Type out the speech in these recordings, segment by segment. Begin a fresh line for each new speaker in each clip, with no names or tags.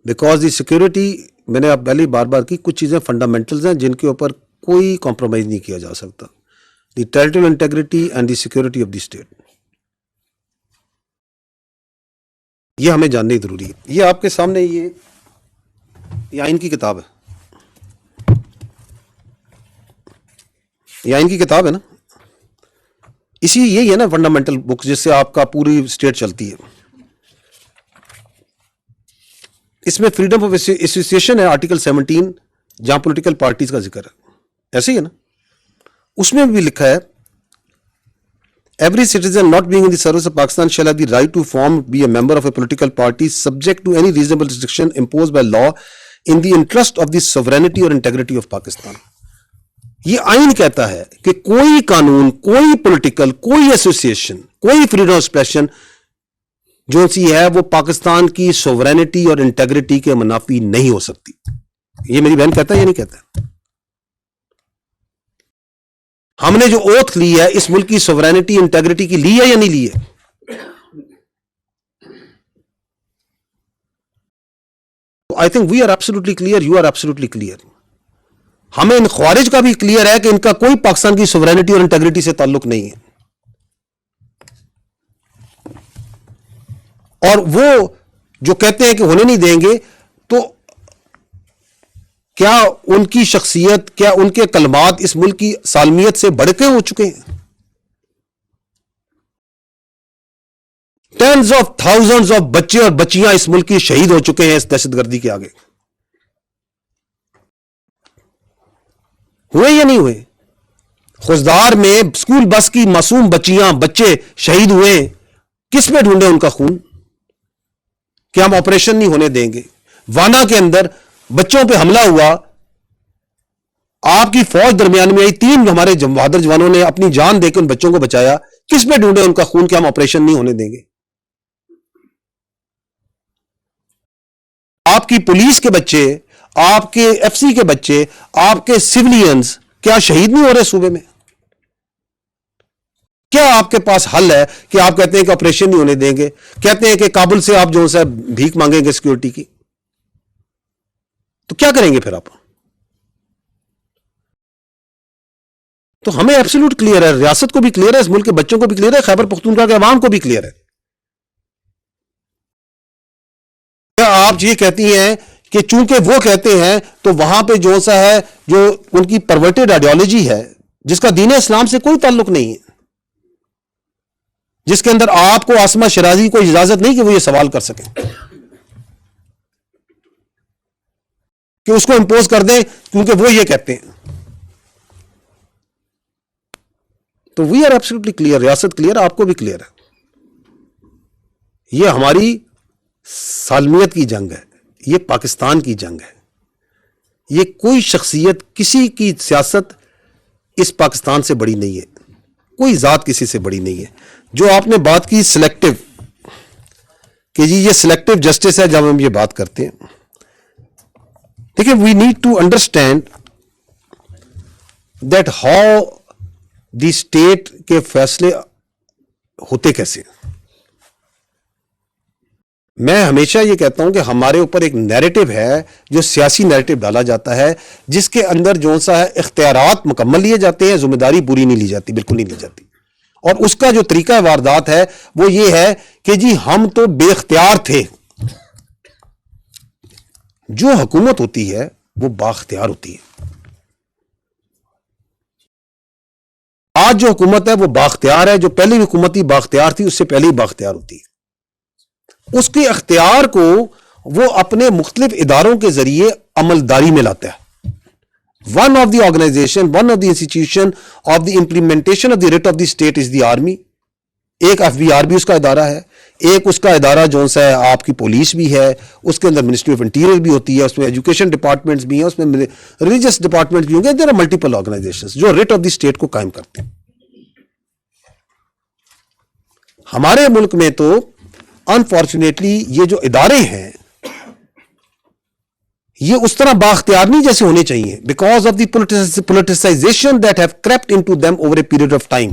Because the security, میں نے آپ پہلے بار بار کی، کچھ چیزیں فنڈامنٹلز ہیں جن کے اوپر کوئی کمپرومائز نہیں کیا جا سکتا. The territorial integrity and the security of the state, یہ ہمیں جاننے ضروری ہے. یہ آپ کے سامنے یہ آئین کی کتاب ہے، یہ آئین کی کتاب ہے نا، یہی ہے نا فنڈامنٹل بک جس سے آپ کا پوری اسٹیٹ چلتی ہے. اس میں فریڈم آف ایسوسیشن ہے آرٹیکل 17، جہاں پولیٹیکل پارٹیز کا ذکر ہے، ایسے ہی ہے نا. اس میں بھی لکھا ہے every citizen not being in the service of Pakistan shall have the right to form be a member of a political party subject to any reasonable restriction imposed by law in the interest of the sovereignty اور integrity of Pakistan. یہ آئین کہتا ہے کہ کوئی قانون، کوئی political, کوئی ایسوسیشن، کوئی فریڈم آف ایکسپریشن جو سی ہے وہ پاکستان کی سوورینٹی اور انٹیگریٹی کے منافی نہیں ہو سکتی. یہ میری بہن کہتا ہے یا نہیں کہتا؟ ہم نے جو اوتھ لی ہے اس ملک کی سوورینٹی انٹیگریٹی کی لی ہے یا نہیں لی ہے؟ I think we are absolutely clear, you are absolutely clear. ہمیں ان خوارج کا بھی کلیئر ہے کہ ان کا کوئی پاکستان کی سوورینٹی اور انٹیگریٹی سے تعلق نہیں ہے. اور وہ جو کہتے ہیں کہ ہونے نہیں دیں گے، تو کیا ان کی شخصیت، کیا ان کے کلمات اس ملک کی سالمیت سے بڑھ کے ہو چکے ہیں؟ ٹینز آف تھاؤزنڈز آف بچے اور بچیاں اس ملک کی شہید ہو چکے ہیں اس دہشت گردی کے آگے. ہوئے یا نہیں ہوئے؟ خوزدار میں اسکول بس کی معصوم بچیاں، بچے شہید ہوئے. کس میں ڈھونڈے ان کا خون کہ ہم آپریشن نہیں ہونے دیں گے؟ وانا کے اندر بچوں پہ حملہ ہوا، آپ کی فوج درمیان میں آئی، 3 ہمارے بہادر جوانوں نے اپنی جان دے کے ان بچوں کو بچایا. کس پہ ڈھونڈے ان کا خون کہ ہم آپریشن نہیں ہونے دیں گے؟ آپ کی پولیس کے بچے، آپ کے ایف سی کے بچے، آپ کے سیولینز کیا شہید نہیں ہو رہے صوبے میں؟ کیا آپ کے پاس حل ہے کہ آپ کہتے ہیں کہ آپریشن نہیں ہونے دیں گے، کہتے ہیں کہ کابل سے آپ جو ہے بھیک مانگیں گے سیکورٹی کی؟ تو کیا کریں گے پھر آپ؟ تو ہمیں ایبسولوٹ کلیئر ہے، ریاست کو بھی کلیئر ہے، اس ملک کے بچوں کو بھی کلیئر ہے، خیبر پختونخوا کے عوام کو بھی کلیئر ہے. کیا آپ یہ کہتی ہیں کہ چونکہ وہ کہتے ہیں تو وہاں پہ جو سا ہے، جو ان کی پرورٹڈ آئیڈیالوجی ہے جس کا دین اسلام سے کوئی تعلق نہیں ہے، جس کے اندر آپ کو عاصمہ شیرازی کو اجازت نہیں کہ وہ یہ سوال کر سکیں، کہ اس کو امپوز کر دیں کیونکہ وہ یہ کہتے ہیں. تو وی آر ایبسولوٹلی کلیئر، ریاست کلیئر، آپ کو بھی کلیئر ہے. یہ ہماری سالمیت کی جنگ ہے، یہ پاکستان کی جنگ ہے. یہ کوئی شخصیت، کسی کی سیاست اس پاکستان سے بڑی نہیں ہے، کوئی ذات کسی سے بڑی نہیں ہے. جو آپ نے بات کی سلیکٹو، کہ جی یہ سلیکٹو جسٹس ہے جب ہم یہ بات کرتے ہیں، دیکھیں we need to understand that how the state کے فیصلے ہوتے کیسے. میں ہمیشہ یہ کہتا ہوں کہ ہمارے اوپر ایک نیریٹو ہے جو سیاسی نیریٹو ڈالا جاتا ہے، جس کے اندر جو سا ہے اختیارات مکمل لیے جاتے ہیں، ذمہ داری پوری نہیں لی جاتی، بالکل نہیں لی جاتی. اور اس کا جو طریقہ واردات ہے وہ یہ ہے کہ جی ہم تو بے اختیار تھے. جو حکومت ہوتی ہے وہ بااختیار ہوتی ہے. آج جو حکومت ہے وہ بااختیار ہے، جو پہلی حکومت ہی بااختیار تھی اس سے پہلے ہی بااختیار ہوتی ہے. اس کے اختیار کو وہ اپنے مختلف اداروں کے ذریعے عملداری میں لاتا ہے. One of the organization, one of the institution of the implementation of the rate of the state is the army. ایک ایف بی آر بھی اس کا ادارہ ہے، ایک اس کا ادارہ جو سا ہے آپ کی پولیس بھی ہے، اس کے اندر منسٹری آف انٹیریئر بھی ہوتی ہے، اس میں ایجوکیشن ڈپارٹمنٹس بھی ہیں، اس میں ریلیجس ڈپارٹمنٹس بھی ہوں گے. دیر آر ملٹیپل آرگنائزیشنز جو ریٹ آف دی اسٹیٹ کو قائم کرتے ہیں. ہمارے ملک میں تو انفارچونیٹلی یہ جو ادارے ہیں یہ اس طرح بااختیار نہیں جیسے ہونے چاہیے، because of the politicization that have crept into them over a period of time.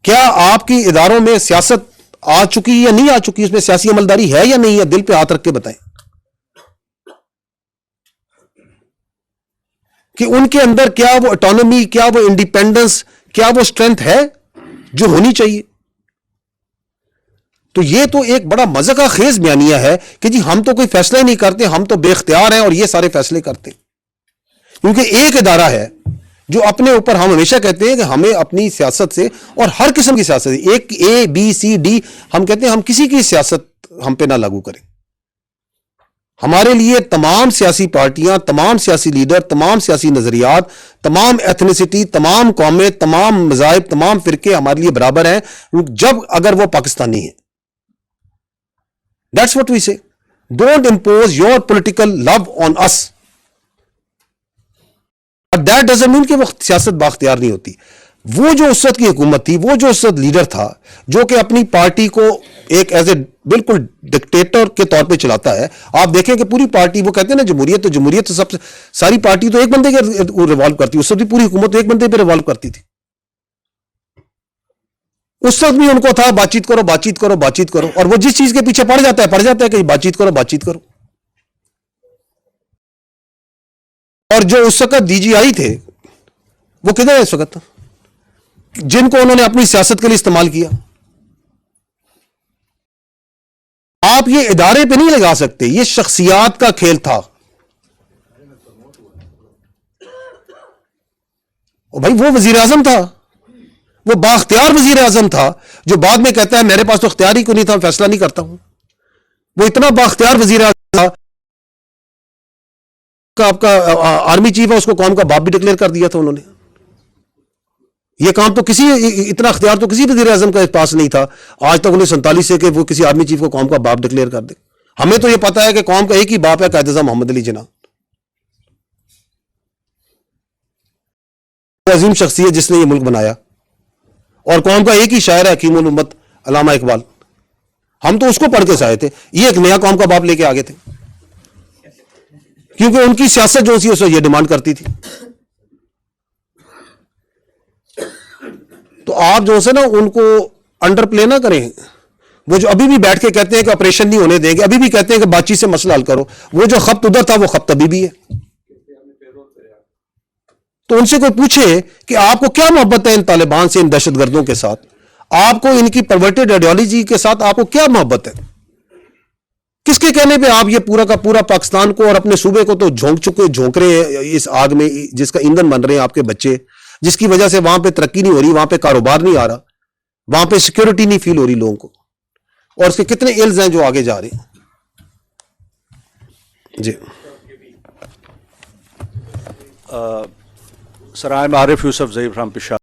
کیا آپ کی اداروں میں سیاست آ چکی یا نہیں آ چکی, اس میں سیاسی عملداری ہے یا نہیں ہے, دل پہ ہاتھ رکھ کے بتائیں کہ ان کے اندر کیا وہ اٹانومی, کیا وہ انڈیپینڈنس, کیا وہ اسٹرینتھ ہے جو ہونی چاہیے. تو یہ تو ایک بڑا مذاق خیز بیانیہ ہے کہ جی ہم تو کوئی فیصلہ ہی نہیں کرتے, ہم تو بے اختیار ہیں اور یہ سارے فیصلے کرتے ہیں. کیونکہ ایک ادارہ ہے جو اپنے اوپر, ہم ہمیشہ کہتے ہیں کہ ہمیں اپنی سیاست سے, اور ہر قسم کی سیاست, ایک اے بی سی ڈی, ہم کہتے ہیں ہم کسی کی سیاست ہم پہ نہ لاگو کریں. ہمارے لیے تمام سیاسی پارٹیاں, تمام سیاسی لیڈر, تمام سیاسی نظریات, تمام ایتھنیسٹی, تمام قومیں, تمام مذاہب, تمام فرقے ہمارے لیے برابر ہیں جب اگر وہ پاکستانی ہیں. That's what we say. Don't impose your political love on us. But that doesn't mean کہ وہ سیاست باختیار نہیں ہوتی. وہ جو اس وقت کی حکومت تھی, وہ جو اس وقت لیڈر تھا جو کہ اپنی پارٹی کو ایک ایز اے بالکل ڈکٹیٹر کے طور پہ چلاتا ہے. آپ دیکھیں کہ پوری پارٹی, وہ کہتے ہیں نا جمہوریت, تو جمہوریت تو سب سے ساری پارٹی تو ایک بندے کے ریوالو کرتی, اس وقت بھی پوری حکومت تو ایک بندے پہ ریوالو کرتی تھی. اس وقت بھی ان کو تھا بات چیت کرو, بات چیت کرو, بات چیت کرو, اور وہ جس چیز کے پیچھے پڑ جاتا ہے کہ بات چیت کرو, بات چیت کرو. اور جو اس وقت ڈی جی آئی تھے وہ کدھر ہے اس وقت, جن کو انہوں نے اپنی سیاست کے لیے استعمال کیا. آپ یہ ادارے پہ نہیں لگا سکتے, یہ شخصیات کا کھیل تھا. بھائی وہ وزیر اعظم تھا, وہ بااختیار وزیر اعظم تھا جو بعد میں کہتا ہے میرے پاس تو اختیار ہی کو نہیں تھا, فیصلہ نہیں کرتا ہوں. وہ اتنا بااختیار وزیر اعظم تھا کہ آپ کا آرمی چیف ہے, اس کو قوم کا باپ بھی ڈکلیئر کر دیا تھا انہوں نے. یہ کام تو کسی, اتنا اختیار تو کسی وزیر اعظم کا پاس نہیں تھا آج تک 1947 سے کہ وہ کسی آرمی چیف کو قوم کا باپ ڈکلیئر کر دے. ہمیں تو یہ پتا ہے کہ قوم کا ایک ہی باپ ہے, قائد اعظم محمد علی جناح. عظیم شخصیت جس نے یہ ملک بنایا, اور قوم کا ایک ہی شاعر ہے حکیم الامت علامہ اقبال. ہم تو اس کو پڑھ کے سائے تھے, یہ ایک نیا قوم کا باپ لے کے آگے تھے, کیونکہ ان کی سیاست جو سی اس یہ ڈیمانڈ کرتی تھی. تو آپ جو ہے نا ان کو انڈر پلے نہ کریں. وہ جو ابھی بھی بیٹھ کے کہتے ہیں کہ آپریشن نہیں ہونے دیں گے, ابھی بھی کہتے ہیں کہ بات چیت سے مسئلہ حل کرو, وہ جو خپت ادھر تھا وہ خپت ابھی بھی ہے. تو ان سے کوئی پوچھے کہ آپ کو کیا محبت ہے ان طالبان سے, ان دہشت گردوں کے ساتھ, آپ کو ان کی پرورٹڈ آئیڈیالوجی کے ساتھ آپ کو کیا محبت ہے, کس کے کہنے پہ آپ یہ پورا کا پورا پاکستان کو اور اپنے صوبے کو تو جھونک رہے ہیں اس آگ میں, جس کا ایندھن بن رہے ہیں آپ کے بچے, جس کی وجہ سے وہاں پہ ترقی نہیں ہو رہی, وہاں پہ کاروبار نہیں آ رہا, وہاں پہ سیکیورٹی نہیں فیل ہو رہی لوگوں کو, اور اس کے کتنے ایلز ہیں جو آگے جا رہے ہیں. جی
Sir, I'm Arif Yusuf Zaid from Peshawar.